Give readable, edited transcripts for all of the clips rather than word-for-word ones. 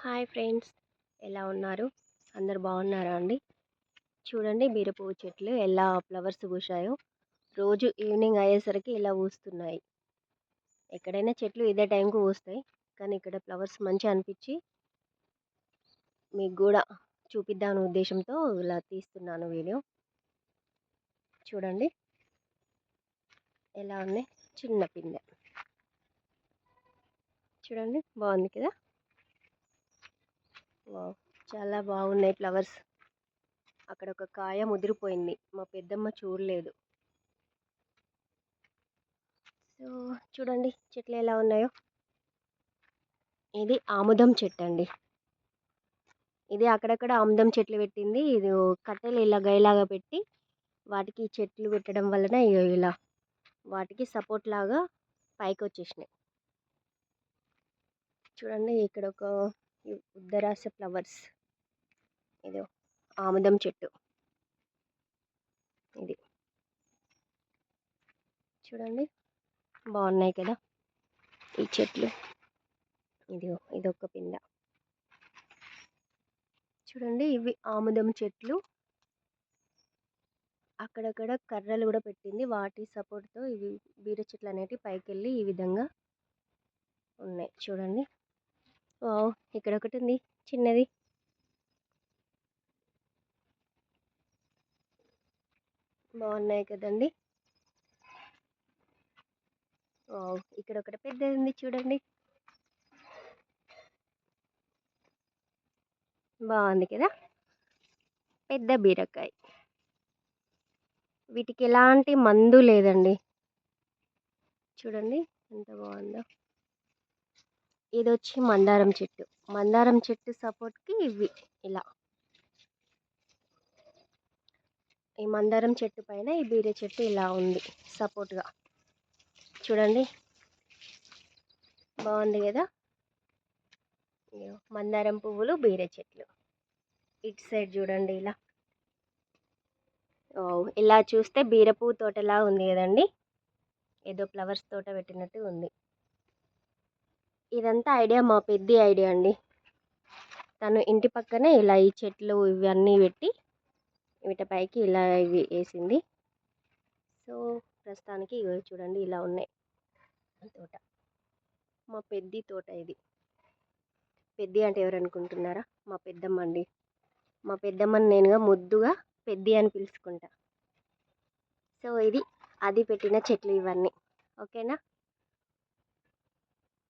Hi friends, ఎలా ఉన్నారు? అందరు బాగున్నారా అండి? చూడండి బీర పువ్వు చెట్లు ఎలా ఫ్లవర్స్ పూసాయో. రోజు ఈవినింగ్ అయ్యేసరికి ఇలా పూస్తున్నాయి. ఎక్కడైనా చెట్లు ఇదే టైంకి పూస్తాయి, కానీ ఇక్కడ ఫ్లవర్స్ మంచిగా అనిపించి మీకు కూడా చూపిద్దామనే ఉద్దేశంతో ఇలా తీస్తున్నాను వీడియో. చూడండి ఎలా ఉన్నాయి, చిన్న పిందె. చూడండి బాగుంది కదా. వావ్, చాలా బాగున్నాయి ఫ్లవర్స్. అక్కడ ఒక కాయ ముదిరిపోయింది, మా పెద్దమ్మ చూడలేదు. సో చూడండి చెట్లు ఎలా ఉన్నాయో. ఇది ఆముదం చెట్టు అండి. ఇది అక్కడక్కడ ఆముదం చెట్లు పెట్టింది. ఇది కట్టెలు ఇలా గైలాగా పెట్టి వాటికి చెట్లు పెట్టడం వలన ఇలా వాటికి సపోర్ట్ లాగా పైకి వచ్చేసినాయి. చూడండి ఇక్కడ ఒక ఉద్దరాస ఫ్లవర్స్. ఇది ఆముదం చెట్టు. ఇది చూడండి బాగున్నాయి కదా ఈ చెట్లు. ఇదొక పిండ. చూడండి ఇవి ఆముదం చెట్లు. అక్కడక్కడ కర్రలు కూడా పెట్టింది, వాటి సపోర్ట్తో ఇవి బీర చెట్లు అనేటివి పైకి వెళ్ళి ఈ విధంగా ఉన్నాయి. చూడండి ఇక్కడ ఒకటి ఉంది చిన్నది. బాగున్నాయి కదండి. ఇక్కడ ఒకటి పెద్దది ఉంది చూడండి, బాగుంది కదా. పెద్ద బీరకాయ. వీటికి ఎలాంటి మందు లేదండి. చూడండి ఎంత బాగుందో. ఇది వచ్చి మందారం చెట్టు. మందారం చెట్టు సపోర్ట్కి ఇవి ఇలా. ఈ మందారం చెట్టు పైన ఈ బీర చెట్టు ఇలా ఉంది సపోర్ట్గా. చూడండి బాగుంది కదా. మందారం పువ్వులు, బీర చెట్లు. ఇటు సైడ్ చూడండి ఇలా. ఇలా చూస్తే బీర పువ్వు తోటలా ఉంది కదండి. ఏదో ఫ్లవర్స్ తోట పెట్టినట్టు ఉంది. ఇదంతా ఐడియా మా పెద్ద ఐడియా అండి. తను ఇంటి పక్కనే ఇలా ఈ చెట్లు ఇవన్నీ పెట్టి వీటిపైకి ఇలా ఇవి వేసింది. సో ప్రస్తుతానికి ఇవి చూడండి ఇలా ఉన్నాయి తోట. మా పెద్ద తోట ఇది. పెద్ద అంటే ఎవరు అనుకుంటున్నారా? మా పెద్దమ్మ అండి. మా పెద్దమ్మని నేనుగా ముద్దుగా పెద్ద అని పిలుచుకుంటా. సో ఇది అది పెట్టిన చెట్లు ఇవన్నీ. ఓకేనా?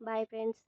Bye friends.